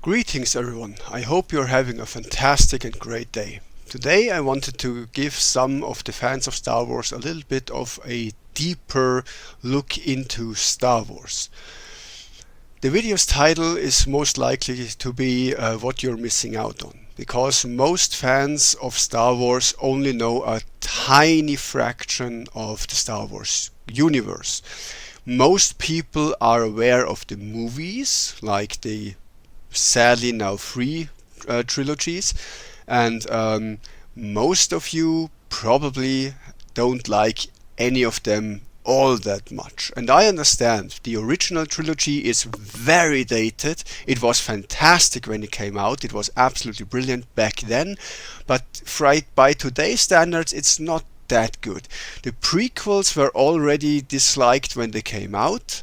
Greetings everyone, I hope you're having a fantastic and great day. Today I wanted to give some of the fans of Star Wars a little bit of a deeper look into Star Wars. The video's title is most likely to be what you're missing out on, because most fans of Star Wars only know a tiny fraction of the Star Wars universe. Most people are aware of the movies, like the sadly now three trilogies, and most of you probably don't like any of them all that much. And I understand the original trilogy is very dated. It was fantastic when it came out. It was absolutely brilliant back then, but by today's standards it's not that good. The prequels were already disliked when they came out,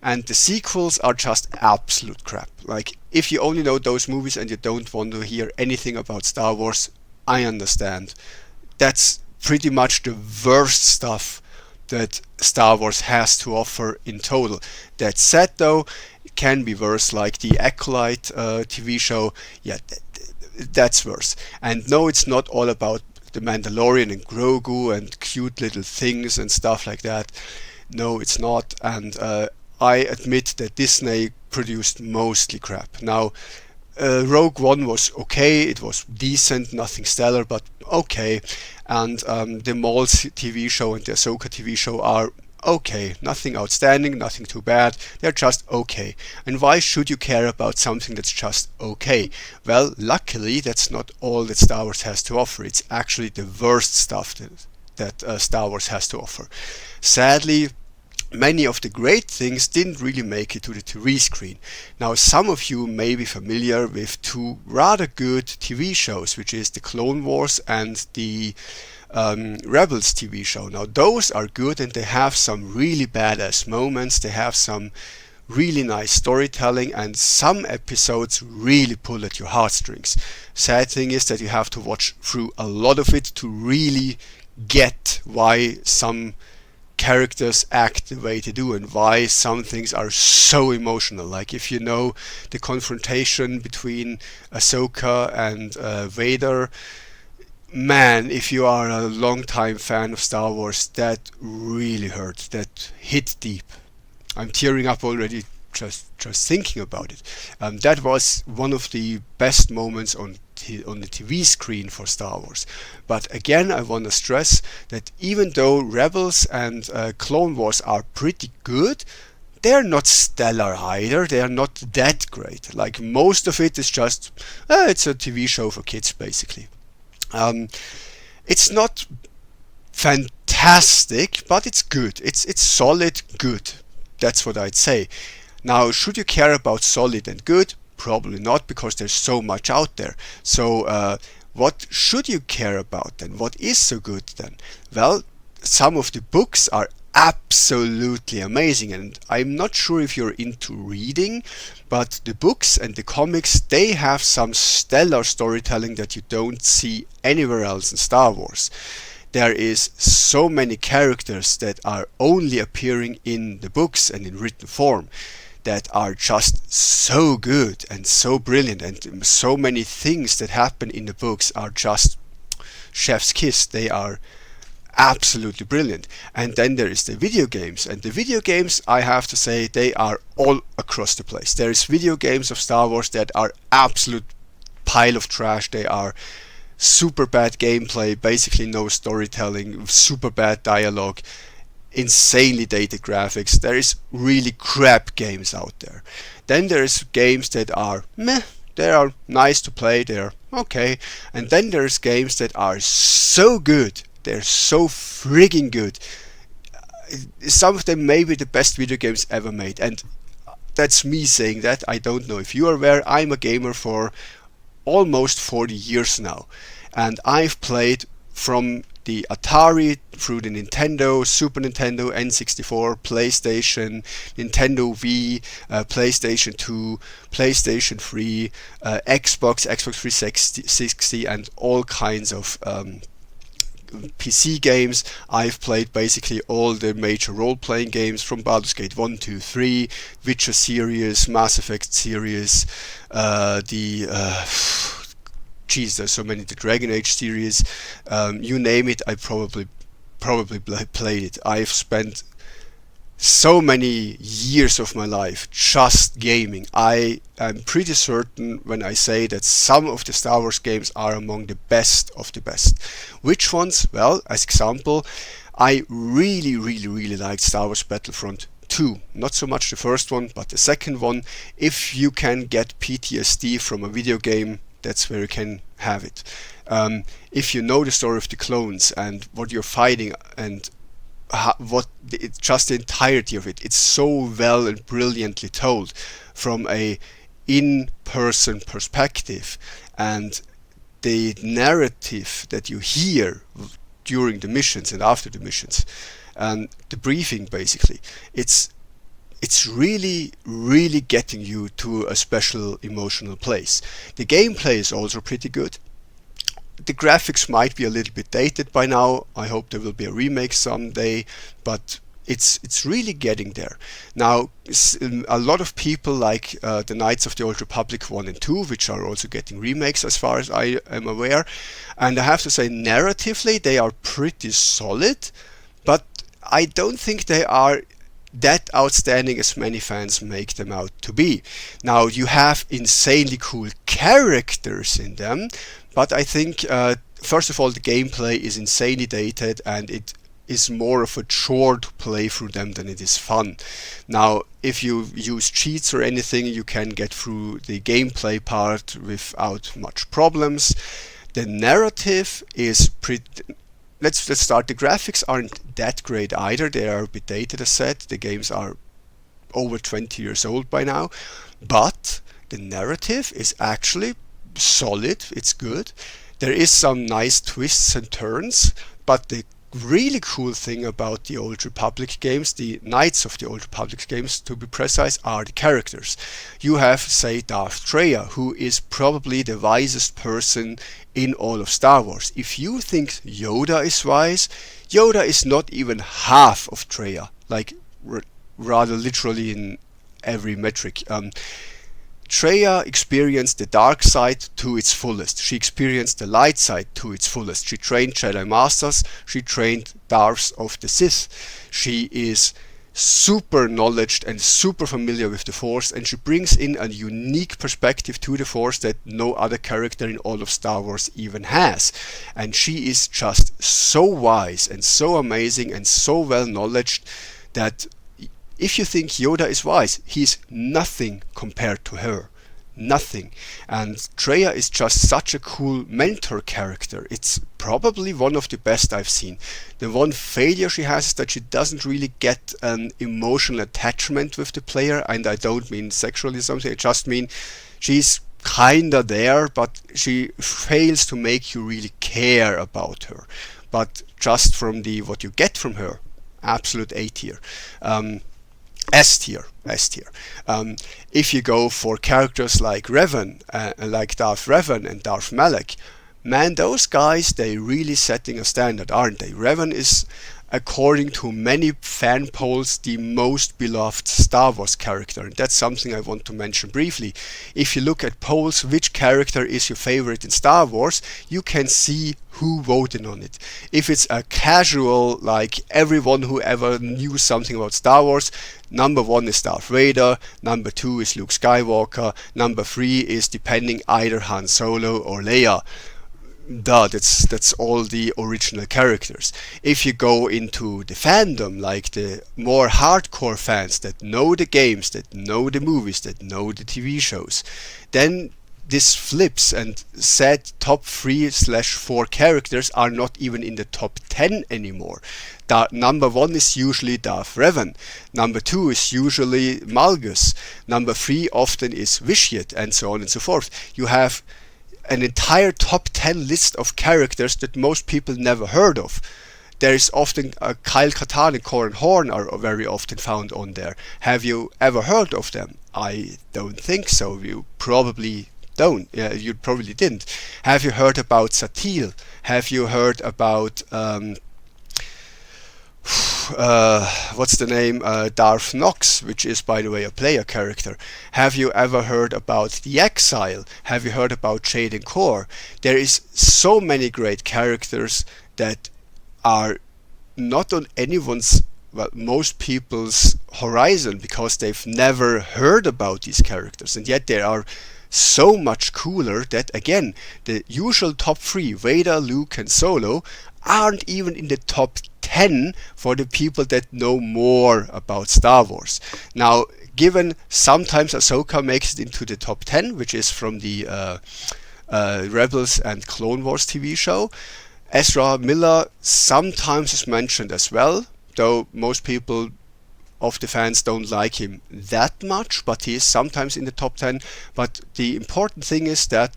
and the sequels are just absolute crap. Like, if you only know those movies and you don't want to hear anything about Star Wars, I understand. That's pretty much the worst stuff that Star Wars has to offer in total. That said though, it can be worse, like the Acolyte TV show. Yeah, that's worse. And no, it's not all about the Mandalorian and Grogu and cute little things and stuff like that. No, it's not. And I admit that Disney produced mostly crap. Now, Rogue One was okay, it was decent, nothing stellar, but okay. And the Maul's TV show and the Ahsoka TV show are okay, nothing outstanding, nothing too bad, they're just okay. And why should you care about something that's just okay? Well, luckily that's not all that Star Wars has to offer. It's actually the worst stuff that Star Wars has to offer. Sadly, many of the great things didn't really make it to the TV screen. Now, some of you may be familiar with two rather good TV shows, which is the Clone Wars and the Rebels TV show. Now, those are good and they have some really badass moments, they have some really nice storytelling, and some episodes really pull at your heartstrings. Sad thing is that you have to watch through a lot of it to really get why some characters act the way they do and why some things are so emotional. Like, if you know the confrontation between Ahsoka and Vader, man, if you are a long-time fan of Star Wars, that really hurt, that hit deep. I'm tearing up already just thinking about it. That was one of the best moments on the TV screen for Star Wars. But again, I want to stress that even though Rebels and Clone Wars are pretty good, they're not stellar either. They are not that great. Like, most of it is just it's a TV show for kids, basically. It's not fantastic, but it's good. It's solid good. That's what I'd say. Now, should you care about solid and good? Probably not, because there's so much out there. So what should you care about then? What is so good then? Well, some of the books are absolutely amazing, and I'm not sure if you're into reading, but the books and the comics, they have some stellar storytelling that you don't see anywhere else in Star Wars. There is so many characters that are only appearing in the books and in written form that are just so good and so brilliant, and so many things that happen in the books are just chef's kiss. They are absolutely brilliant. And then there is the video games, and the video games, I have to say, they are all across the place. There is video games of Star Wars that are absolute pile of trash. They are super bad gameplay, basically no storytelling, super bad dialogue, insanely dated graphics. There is really crap games out there. Then there's games that are meh, they are nice to play, they're okay. And then there's games that are so good, they're so frigging good. Some of them may be the best video games ever made, and that's me saying that. I don't know if you are aware, I'm a gamer for almost 40 years now, and I've played from the Atari through the Nintendo, Super Nintendo, N64, PlayStation, Nintendo Wii, PlayStation 2, PlayStation 3, Xbox 360, and all kinds of PC games, I've played basically all the major role-playing games from Baldur's Gate 1, 2, 3, Witcher series, Mass Effect series, there's so many, the Dragon Age series, you name it, I probably played it. I've spent so many years of my life just gaming. I am pretty certain when I say that some of the Star Wars games are among the best of the best. Which ones? Well, as example, I really liked Star Wars Battlefront 2. Not so much the first one, but the second one. If you can get PTSD from a video game, that's where you can have it. If you know the story of the clones and what you're fighting and just the entirety of it, it's so well and brilliantly told from a in-person perspective, and the narrative that you hear during the missions and after the missions and the briefing, basically, it's really getting you to a special emotional place. The gameplay is also pretty good. The graphics might be a little bit dated by now. I hope there will be a remake someday, but it's really getting there. Now, a lot of people like the Knights of the Old Republic 1 and 2, which are also getting remakes as far as I am aware. And I have to say, narratively, they are pretty solid, but I don't think they are that outstanding as many fans make them out to be. Now, you have insanely cool characters in them, but I think, first of all, the gameplay is insanely dated and it is more of a chore to play through them than it is fun. Now, if you use cheats or anything, you can get through the gameplay part without much problems. The narrative is pretty... Let's start. The graphics aren't that great either. They are a bit dated, as said. The games are over 20 years old by now. But the narrative is actually solid. It's good. There is some nice twists and turns, but the really cool thing about the Old Republic games, the Knights of the Old Republic games to be precise, are the characters. You have, say, Darth Traya, who is probably the wisest person in all of Star Wars. If you think Yoda is wise, Yoda is not even half of Traya, like rather literally in every metric. Traya experienced the dark side to its fullest. She experienced the light side to its fullest. She trained Jedi Masters. She trained Darths of the Sith. She is super knowledged and super familiar with the Force, and she brings in a unique perspective to the Force that no other character in all of Star Wars even has. And she is just so wise and so amazing and so well knowledged that if you think Yoda is wise, he's nothing compared to her. Nothing. And Traya is just such a cool mentor character. It's probably one of the best I've seen. The one failure she has is that she doesn't really get an emotional attachment with the player, and I don't mean sexually something, I just mean she's kinda there, but she fails to make you really care about her. But just from what you get from her, absolute A tier. S tier. If you go for characters like Revan, like Darth Revan and Darth Malak, man, those guys, they really setting a standard, aren't they? Revan is, according to many fan polls, the most beloved Star Wars character, and that's something I want to mention briefly. If you look at polls, which character is your favorite in Star Wars, you can see who voted on it. If it's a casual, like everyone who ever knew something about Star Wars, number 1 is Darth Vader, number 2 is Luke Skywalker, number 3 is, depending, either Han Solo or Leia. That's all the original characters. If you go into the fandom, like the more hardcore fans that know the games, that know the movies, that know the TV shows, then this flips and said top 3/4 characters are not even in the top 10 anymore. Number 1 is usually Darth Revan, number 2 is usually Malgus, number 3 often is Vitiate, and so on and so forth. You have an entire top 10 list of characters that most people never heard of. There is often Kyle Katarn and Corran Horn are very often found on there. Have you ever heard of them? I don't think so. You probably don't. You probably didn't. Have you heard about Satil? Have you heard about what's the name? Darth Nox, which is, by the way, a player character. Have you ever heard about the Exile? Have you heard about Jaden Core? There is so many great characters that are not on anyone's, well, most people's horizon, because they've never heard about these characters, and yet they are so much cooler that, again, the usual top 3, Vader, Luke and Solo, aren't even in the top 10 for the people that know more about Star Wars. Now, given sometimes Ahsoka makes it into the top 10, which is from the Rebels and Clone Wars TV show, Ezra Miller sometimes is mentioned as well, though most people of the fans don't like him that much, but he is sometimes in the top 10. But the important thing is that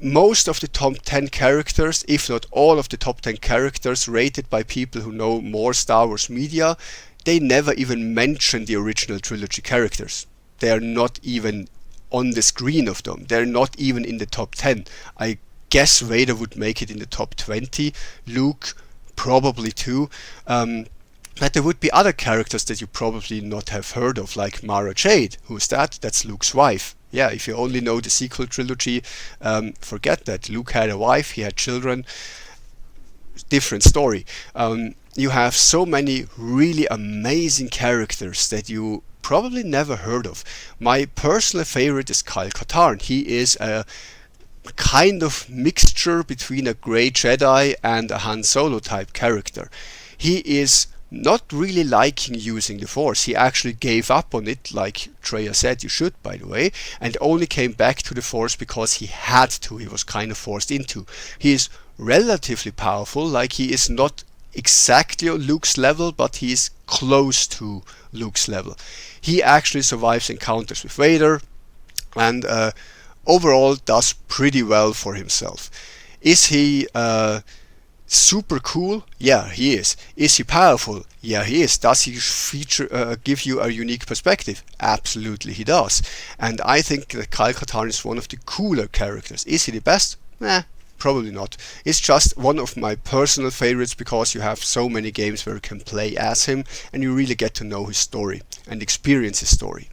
most of the top 10 characters, if not all of the top 10 characters rated by people who know more Star Wars media, they never even mention the original trilogy characters. They are not even on the screen of them. They're not even in the top 10. I guess Vader would make it in the top 20, Luke probably too. But there would be other characters that you probably not have heard of, like Mara Jade. Who's that? That's Luke's wife. Yeah, if you only know the sequel trilogy, forget that. Luke had a wife, he had children. Different story. You have so many really amazing characters that you probably never heard of. My personal favorite is Kyle Katarn. He is a kind of mixture between a Grey Jedi and a Han Solo type character. He is not really liking using the Force. He actually gave up on it, like Treya said you should, by the way, and only came back to the Force because he had to. He was kind of forced into. He is relatively powerful, like he is not exactly on Luke's level, but he is close to Luke's level. He actually survives encounters with Vader and overall does pretty well for himself. Is he super cool? Yeah, he is. Is he powerful? Yeah, he is. Does he give you a unique perspective? Absolutely he does. And I think that Kyle Katarn is one of the cooler characters. Is he the best? Probably not. It's just one of my personal favorites because you have so many games where you can play as him and you really get to know his story and experience his story.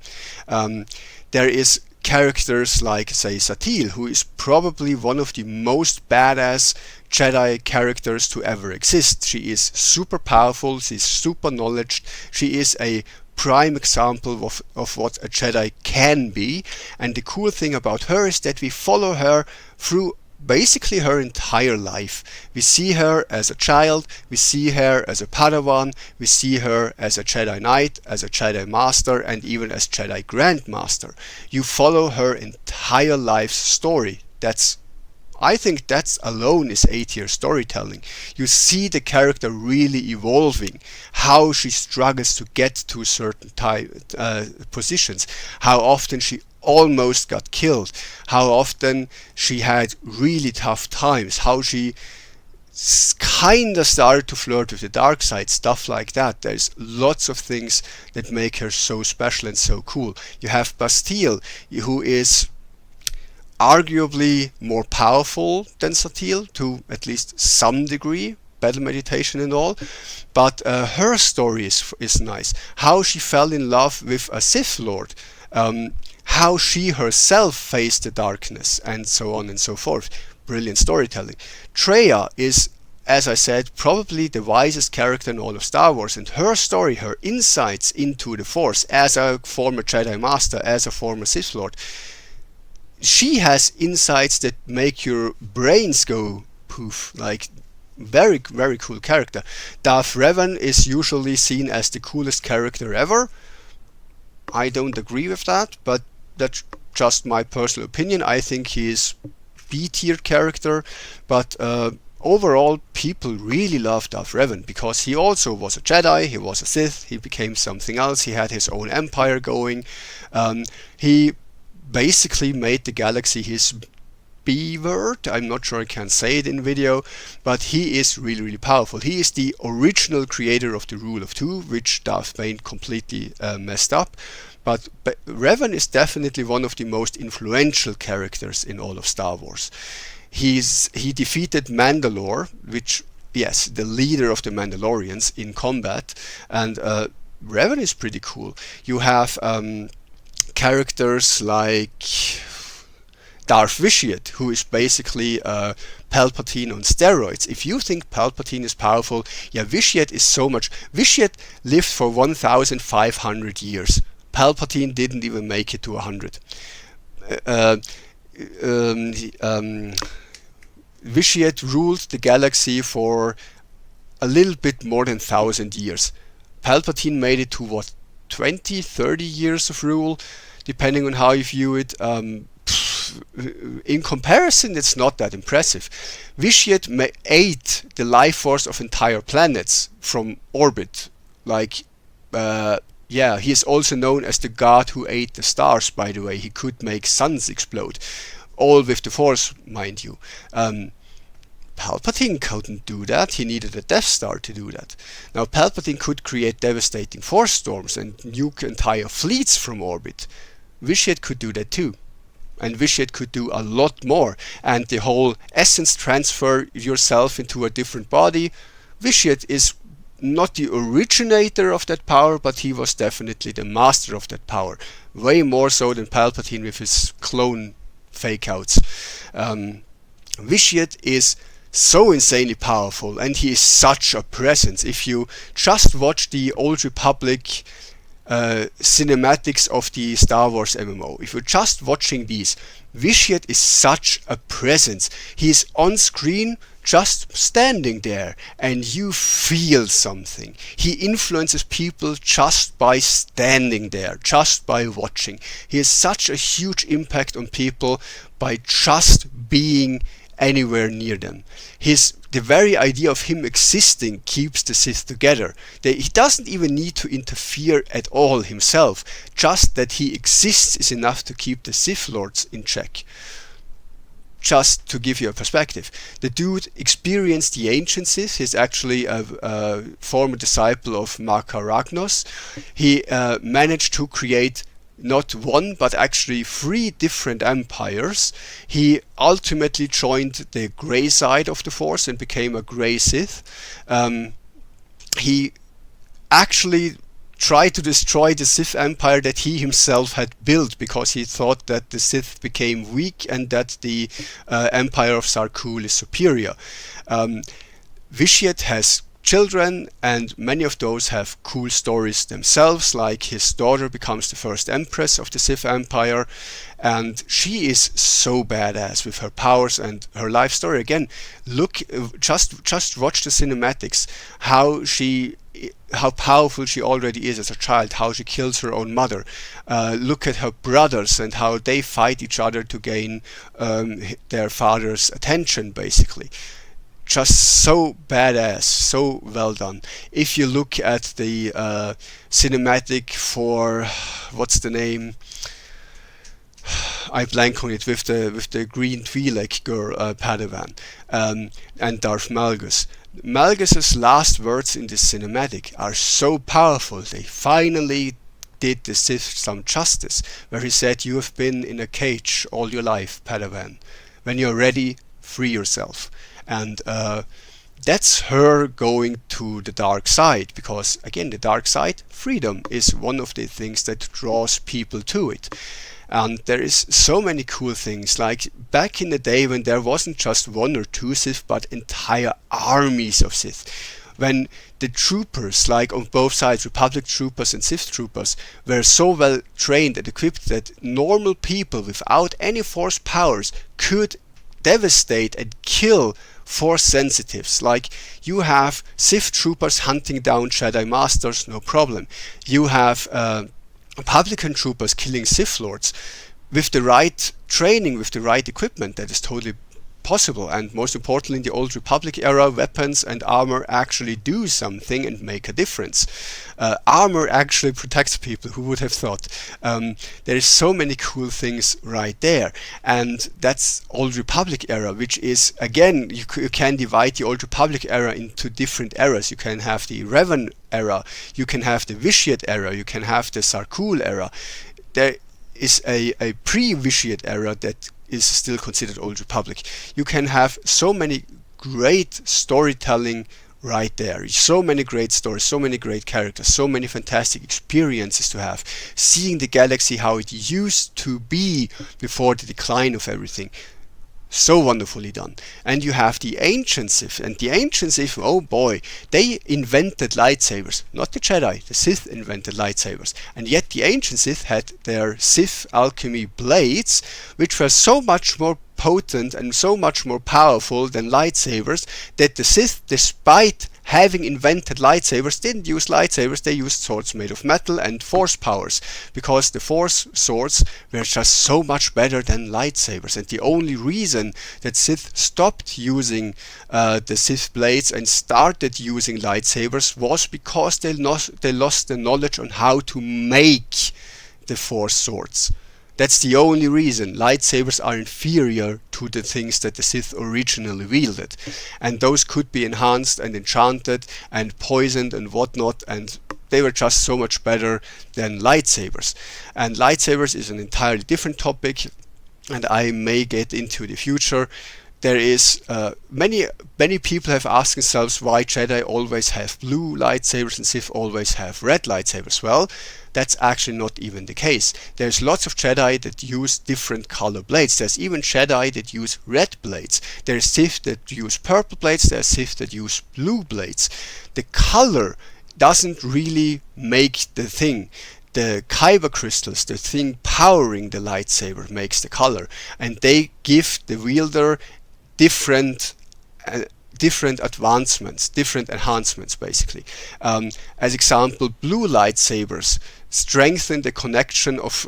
There is characters like, say, Satil, who is probably one of the most badass Jedi characters to ever exist. She is super powerful, she's super knowledgeable, she is a prime example of what a Jedi can be, and the cool thing about her is that we follow her through basically her entire life. We see her as a child, we see her as a Padawan, we see her as a Jedi Knight, as a Jedi Master, and even as Jedi Grandmaster. You follow her entire life's story. I think that's alone is 8-year storytelling. You see the character really evolving, how she struggles to get to certain positions, how often she almost got killed, how often she had really tough times, how she kinda started to flirt with the dark side, stuff like that. There's lots of things that make her so special and so cool. You have Bastille, who is arguably more powerful than Satil to at least some degree, battle meditation and all, but her story is nice. How she fell in love with a Sith Lord, how she herself faced the darkness, and so on and so forth. Brilliant storytelling. Treya is, as I said, probably the wisest character in all of Star Wars, and her story, her insights into the Force as a former Jedi Master, as a former Sith Lord, she has insights that make your brains go poof. Like, very, very cool character. Darth Revan is usually seen as the coolest character ever. I don't agree with that, but that's just my personal opinion. I think he is B-tier character, but overall people really love Darth Revan because he also was a Jedi, he was a Sith, he became something else, he had his own empire going. He basically made the galaxy his B-word. I'm not sure I can say it in video, but he is really, really powerful. He is the original creator of the Rule of Two, which Darth Bane completely messed up. But Revan is definitely one of the most influential characters in all of Star Wars. He defeated Mandalore, which, yes, the leader of the Mandalorians in combat, and Revan is pretty cool. You have characters like Darth Vitiate, who is basically Palpatine on steroids. If you think Palpatine is powerful, yeah, Vitiate is so much. Vitiate lived for 1,500 years. Palpatine didn't even make it to 100. Vitiate ruled the galaxy for a little bit more than 1,000 years. Palpatine made it to what, 20, 30 years of rule, depending on how you view it. In comparison, it's not that impressive. Vitiate ate the life force of entire planets from orbit. Like, yeah, he is also known as the god who ate the stars, by the way. He could make suns explode. All with the force, mind you. Palpatine couldn't do that. He needed a Death Star to do that. Now, Palpatine could create devastating force storms and nuke entire fleets from orbit. Vitiate could do that too. And Vitiate could do a lot more. And the whole essence transfer yourself into a different body, Vitiate is not the originator of that power, but he was definitely the master of that power. Way more so than Palpatine with his clone fake-outs. Vitiate is so insanely powerful, and he is such a presence. If you just watch the Old Republic cinematics of the Star Wars MMO, if you're just watching these, Vitiate is such a presence. He is on screen just standing there, and you feel something. He influences people just by standing there, just by watching. He has such a huge impact on people by just being anywhere near them. The very idea of him existing keeps the Sith together. He doesn't even need to interfere at all himself. Just that he exists is enough to keep the Sith Lords in check. Just to give you a perspective, the dude experienced the ancient Sith. He's actually a former disciple of Marka Ragnos. He managed to create not one, but actually 3 different empires. He ultimately joined the grey side of the Force and became a grey Sith. He actually tried to destroy the Sith Empire that he himself had built, because he thought that the Sith became weak and that the Empire of Sarkul is superior. Vitiate has children, and many of those have cool stories themselves, like his daughter becomes the first Empress of the Sith Empire, and she is so badass with her powers and her life story. Again, look, just watch the cinematics, how powerful she already is as a child, how she kills her own mother. Look at her brothers and how they fight each other to gain their father's attention, basically. Just so badass, so well done. If you look at the cinematic for, what's the name? I blank on it, with the green Twi'lek girl, Padawan, and Darth Malgus. Malgus's last words in this cinematic are so powerful. They finally did the Sith some justice, where he said, "You have been in a cage all your life, Padawan. When you're ready, free yourself." And that's her going to the dark side, because again, the dark side, freedom, is one of the things that draws people to it. And there is so many cool things, like back in the day when there wasn't just 1 or 2 Sith, but entire armies of Sith. When the troopers, like on both sides, Republic troopers and Sith troopers, were so well trained and equipped that normal people without any Force powers could devastate and kill Force sensitives. Like, you have Sith troopers hunting down Jedi Masters, no problem. You have Republican troopers killing Sith Lords with the right training, with the right equipment. That is totally possible. And most importantly, in the Old Republic era, weapons and armor actually do something and make a difference. Armor actually protects people. Who would have thought? There is so many cool things right there, and that's Old Republic era, which is, again, you can divide the Old Republic era into different eras. You can have the Revan era, you can have the Vitiate era, you can have the Sarkul era. There is a pre-Vitiate era that is still considered Old Republic. You can have so many great storytelling right there. So many great stories, so many great characters, so many fantastic experiences to have. Seeing the galaxy how it used to be before the decline of everything. So wonderfully done. And you have the ancient Sith, and the ancient Sith, oh boy, they invented lightsabers. Not the Jedi, the Sith invented lightsabers. And yet the ancient Sith had their Sith alchemy blades, which were so much more potent and so much more powerful than lightsabers, that the Sith, despite having invented lightsabers, didn't use lightsabers. They used swords made of metal and force powers, because the force swords were just so much better than lightsabers. And the only reason that Sith stopped using the Sith blades and started using lightsabers was because they lost the knowledge on how to make the force swords. That's the only reason. Lightsabers are inferior to the things that the Sith originally wielded. And those could be enhanced and enchanted and poisoned and whatnot, and they were just so much better than lightsabers. And lightsabers is an entirely different topic, and I may get into the future. There is many people have asked themselves why Jedi always have blue lightsabers and Sith always have red lightsabers. Well, that's actually not even the case. There's lots of Jedi that use different color blades. There's even Jedi that use red blades. There's Sith that use purple blades. There's Sith that use blue blades. The color doesn't really make the thing. The kyber crystals, the thing powering the lightsaber, makes the color, and they give the wielder different advancements, different enhancements, basically. As example, blue lightsabers strengthen the connection of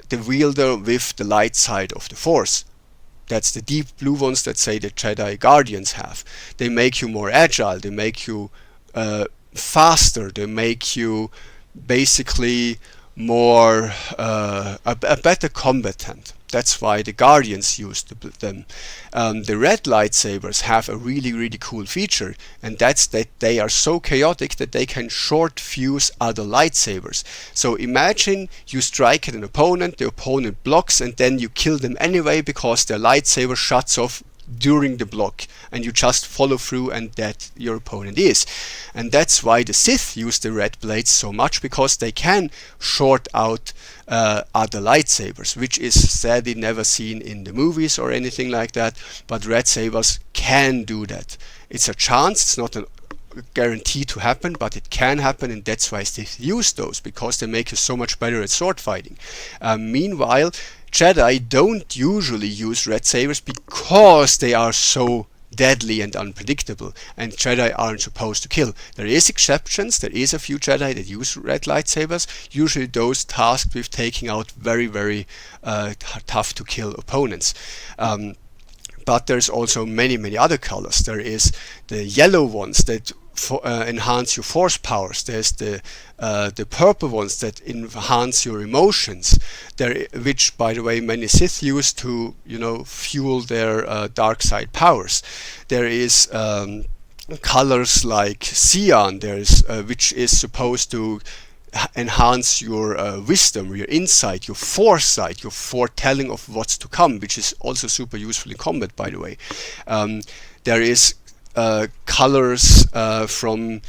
the wielder with the light side of the Force. That's the deep blue ones that, say, the Jedi Guardians have. They make you more agile, they make you faster, they make you basically more a better combatant. That's why the Guardians used them. The red lightsabers have a really cool feature, and that's that they are so chaotic that they can short fuse other lightsabers. So imagine you strike at an opponent, the opponent blocks, and then you kill them anyway because their lightsaber shuts off during the block, and you just follow through, and that your opponent is. And that's why the Sith use the red blades so much, because they can short out other lightsabers, which is sadly never seen in the movies or anything like that, but red sabers can do that. It's a chance, it's not a guarantee to happen, but it can happen, and that's why Sith use those, because they make you so much better at sword fighting. Meanwhile, Jedi don't usually use red sabers because they are so deadly and unpredictable, and Jedi aren't supposed to kill. There is exceptions. There is a few Jedi that use red lightsabers, usually those tasked with taking out very tough to kill opponents. But there's also many other colors. There is the yellow ones that enhance your force powers. There's the purple ones that enhance your emotions. Which, by the way, many Sith use to, fuel their dark side powers. There is colors like cyan. There's which is supposed to enhance your wisdom, your insight, your foresight, your foretelling of what's to come, which is also super useful in combat, by the way. There is colors from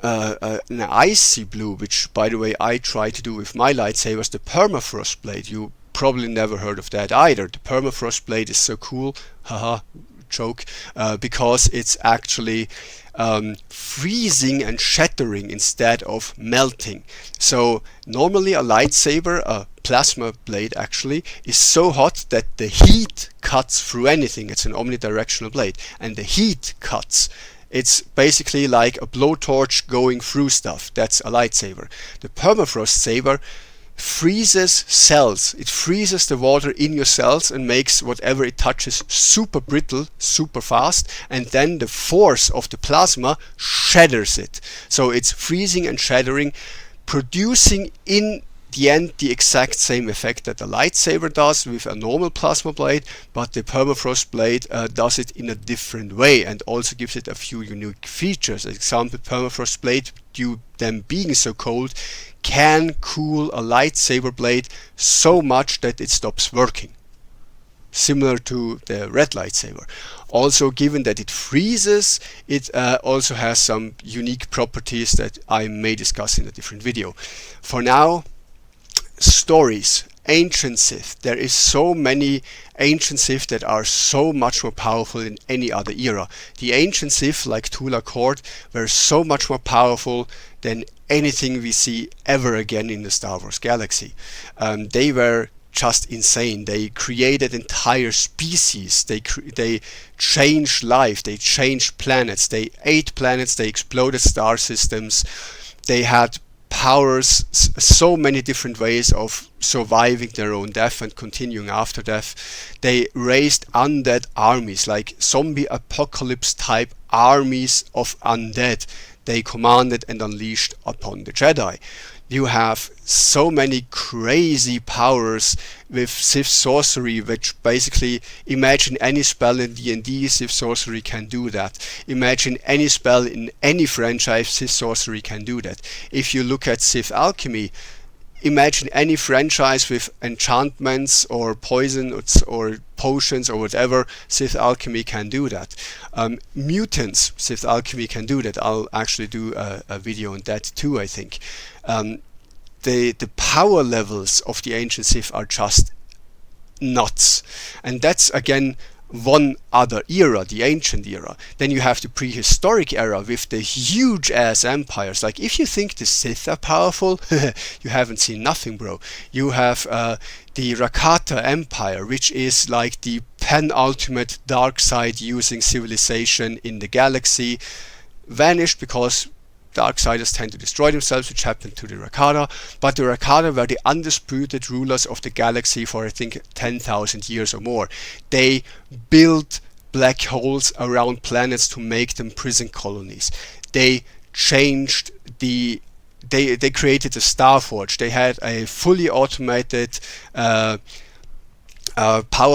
an icy blue, which, by the way, I try to do with my lightsabers, the permafrost blade. You probably never heard of that either. The permafrost blade is so cool, haha, joke, because it's actually freezing and shattering instead of melting. So normally a lightsaber, a plasma blade actually, is so hot that the heat cuts through anything. It's an omnidirectional blade, and the heat cuts. It's basically like a blowtorch going through stuff. That's a lightsaber. The permafrost saber freezes cells. It freezes the water in your cells and makes whatever it touches super brittle, super fast, and then the force of the plasma shatters it. So it's freezing and shattering, producing in the end the exact same effect that the lightsaber does with a normal plasma blade, but the permafrost blade does it in a different way and also gives it a few unique features. Example, permafrost blade, due to them being so cold, can cool a lightsaber blade so much that it stops working, similar to the red lightsaber. Also, given that it freezes, it also has some unique properties that I may discuss in a different video. For now, stories. Ancient Sith. There is so many ancient Sith that are so much more powerful in any other era. The ancient Sith, like Tula Kord, were so much more powerful than anything we see ever again in the Star Wars galaxy. They were just insane. They created entire species. They changed life. They changed planets. They ate planets. They exploded star systems. They had powers, so many different ways of surviving their own death and continuing after death. They raised undead armies, like zombie apocalypse type armies of undead. They commanded and unleashed upon the Jedi. You have so many crazy powers with Sith sorcery, which basically, imagine any spell in D&D, Sith sorcery can do that. Imagine any spell in any franchise, Sith sorcery can do that. If you look at Sith alchemy, imagine any franchise with enchantments or poison or potions or whatever, Sith alchemy can do that. Mutants, Sith alchemy can do that. I'll actually do a video on that too, I think. The power levels of the ancient Sith are just nuts. And that's again one other era, the ancient era. Then you have the prehistoric era with the huge ass empires. Like, if you think the Sith are powerful, you haven't seen nothing, bro. You have the Rakata Empire, which is like the penultimate dark side using civilization in the galaxy. Vanished because Darksiders tend to destroy themselves, which happened to the Rakata, but the Rakata were the undisputed rulers of the galaxy for, I think, 10,000 years or more. They built black holes around planets to make them prison colonies. They changed the... They created the Starforge. They had a fully automated power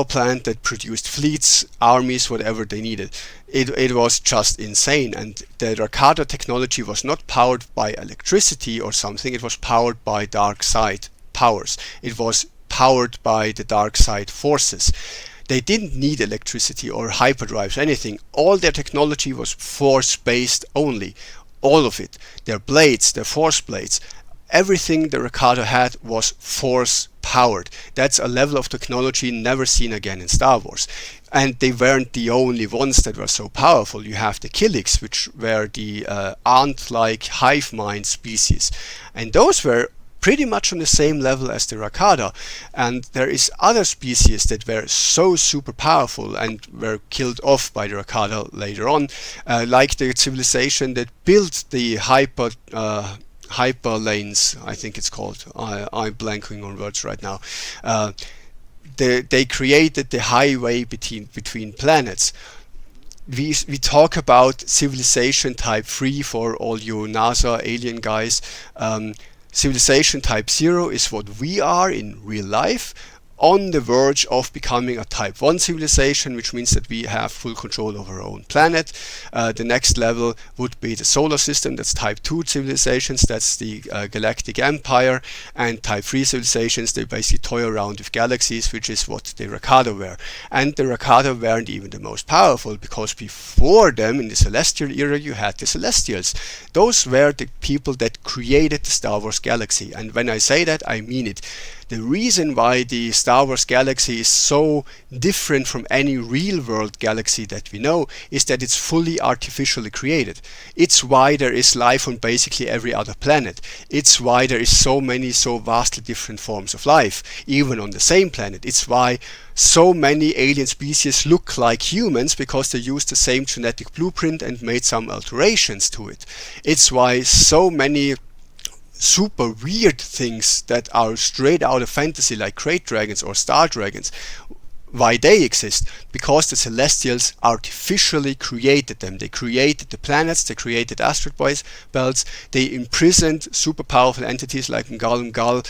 plant that produced fleets, armies, whatever they needed. It was just insane, and the Rakata technology was not powered by electricity or something, it was powered by dark side powers. It was powered by the dark side forces. They didn't need electricity or hyperdrives, anything. All their technology was force based only. All of it. Their blades, their force blades, everything the Rakata had was force powered. That's a level of technology never seen again in Star Wars. And they weren't the only ones that were so powerful. You have the Killiks, which were the ant-like hive mind species. And those were pretty much on the same level as the Rakata. And there is other species that were so super powerful and were killed off by the Rakata later on, like the civilization that built the hyper lanes, I think it's called. I'm blanking on words right now. They created the highway between planets. We talk about civilization type 3 for all you NASA alien guys. Civilization type 0 is what we are in real life, on the verge of becoming a type 1 civilization, which means that we have full control over our own planet. The next level would be the solar system, that's type 2 civilizations, that's the galactic empire, and type 3 civilizations, they basically toy around with galaxies, which is what the Rakata were. And the Rakata weren't even the most powerful, because before them, in the Celestial era, you had the Celestials. Those were the people that created the Star Wars galaxy, and when I say that, I mean it. The reason why the Star Wars galaxy is so different from any real world galaxy that we know is that it's fully artificially created. It's why there is life on basically every other planet. It's why there is so many so vastly different forms of life, even on the same planet. It's why so many alien species look like humans, because they used the same genetic blueprint and made some alterations to it. It's why so many super weird things that are straight out of fantasy, like Great Dragons or Star Dragons, why they exist? Because the Celestials artificially created them. They created the planets, they created asteroid belts, they imprisoned super powerful entities like Mgal Mgal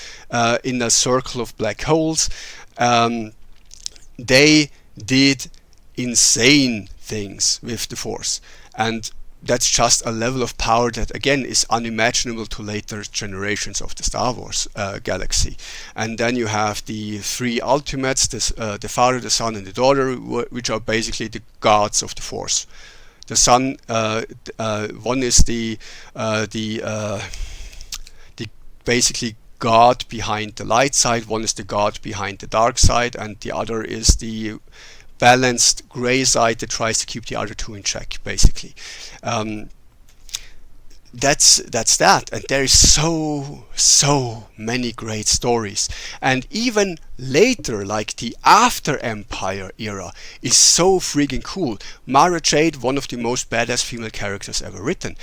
in a circle of black holes. They did insane things with the Force, and that's just a level of power that again is unimaginable to later generations of the Star Wars galaxy. And then you have the three ultimates, the Father, the Son, and the Daughter, which are basically the gods of the Force. The Son, one is the basically God behind the light side, one is the God behind the dark side, and the other is the balanced gray side that tries to keep the other two in check, basically. That's that, and there is so many great stories. And even later, like the After Empire era, is so freaking cool. Mara Jade, one of the most badass female characters ever written.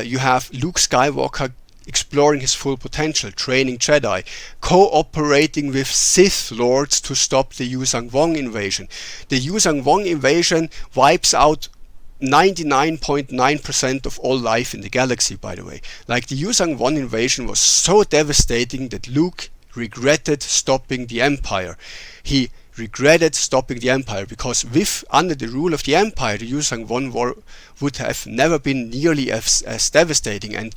You have Luke Skywalker exploring his full potential, training Jedi, cooperating with Sith Lords to stop the Yuuzhan Vong invasion. The Yuuzhan Vong invasion wipes out 99.9% of all life in the galaxy, by the way. Like, the Yuuzhan Vong invasion was so devastating that Luke regretted stopping the Empire. He regretted stopping the Empire because under the rule of the Empire, the Yuuzhan Vong war would have never been nearly as devastating. And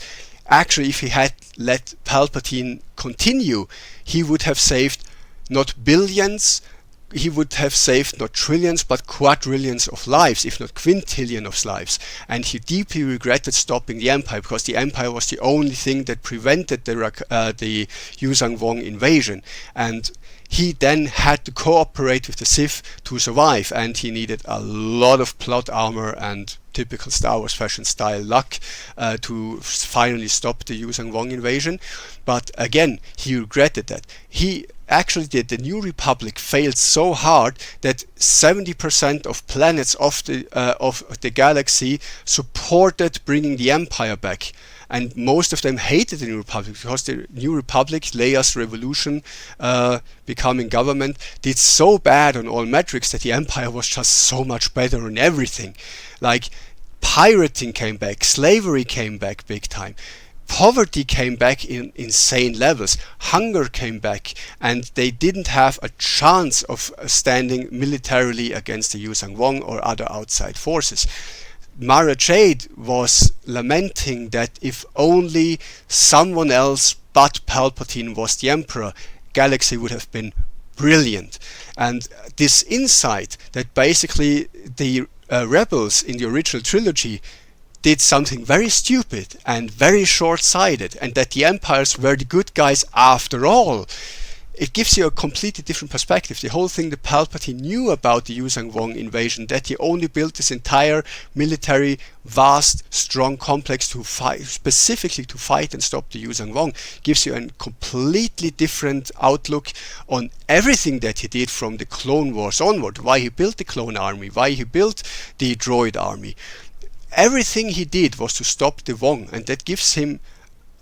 actually, if he had let Palpatine continue, he would have saved not billions, he would have saved not trillions, but quadrillions of lives, if not quintillion of lives. And he deeply regretted stopping the Empire, because the Empire was the only thing that prevented the Yuuzhan Vong invasion. And he then had to cooperate with the Sith to survive, and he needed a lot of plot armor and typical Star Wars fashion style luck to finally stop the Yuuzhan Vong invasion. But again, he regretted that. He actually did. The New Republic failed so hard that 70% of planets of the galaxy supported bringing the Empire back. And most of them hated the New Republic, because the New Republic, Leia's revolution, becoming government, did so bad on all metrics that the Empire was just so much better on everything. Like, pirating came back, slavery came back big time, poverty came back in insane levels, hunger came back, and they didn't have a chance of standing militarily against the Yuuzhan Vong or other outside forces. Mara Jade was lamenting that if only someone else but Palpatine was the Emperor, galaxy would have been brilliant. And this insight that basically the rebels in the original trilogy did something very stupid and very short-sighted, and that the Empires were the good guys after all, it gives you a completely different perspective. The whole thing that Palpatine knew about the Yuuzhan Vong invasion, that he only built this entire military, vast, strong complex to fight, specifically to fight and stop the Yuuzhan Vong, gives you a completely different outlook on everything that he did from the Clone Wars onward. Why he built the clone army, why he built the droid army. Everything he did was to stop the Vong, and that gives him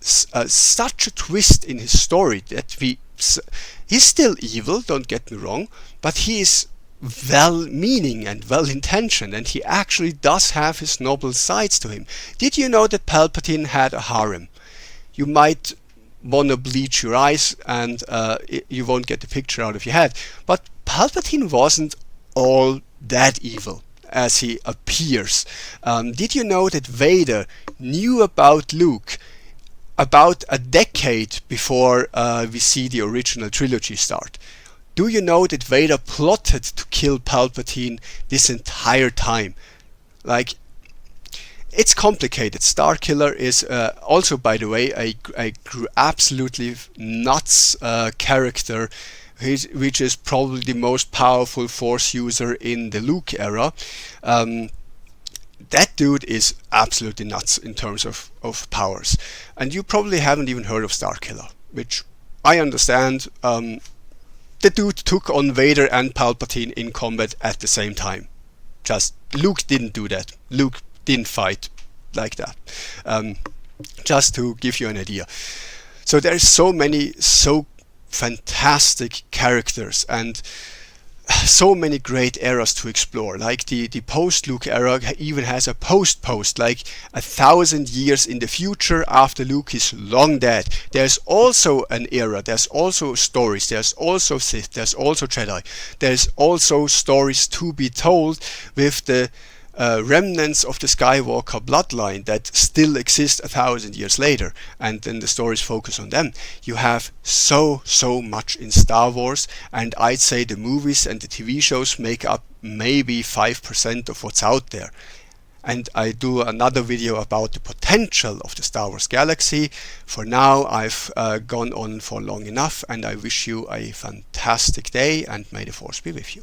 such a twist in his story that he's still evil, don't get me wrong, but he is well-meaning and well-intentioned, and he actually does have his noble sides to him. Did you know that Palpatine had a harem? You might want to bleach your eyes and you won't get the picture out of your head, but Palpatine wasn't all that evil as he appears. Did you know that Vader knew about Luke about a decade before we see the original trilogy start? Do you know that Vader plotted to kill Palpatine this entire time? Like, it's complicated. Starkiller is also, by the way, a absolutely nuts character, which is probably the most powerful Force user in the Luke era. That dude is absolutely nuts in terms of powers. And you probably haven't even heard of Starkiller, which I understand. The dude took on Vader and Palpatine in combat at the same time. Just, Luke didn't do that. Luke didn't fight like that. Just to give you an idea. So there is so many so fantastic characters and so many great eras to explore. Like the post-Luke era even has a post-post, like 1,000 years in the future after Luke is long dead. There's also an era, there's also stories, there's also Sith, there's also Jedi, there's also stories to be told with the remnants of the Skywalker bloodline that still exist 1,000 years later, and then the stories focus on them. You have so much in Star Wars, and I'd say the movies and the TV shows make up maybe 5% of what's out there. And I do another video about the potential of the Star Wars galaxy. For now, I've gone on for long enough, and I wish you a fantastic day, and may the Force be with you.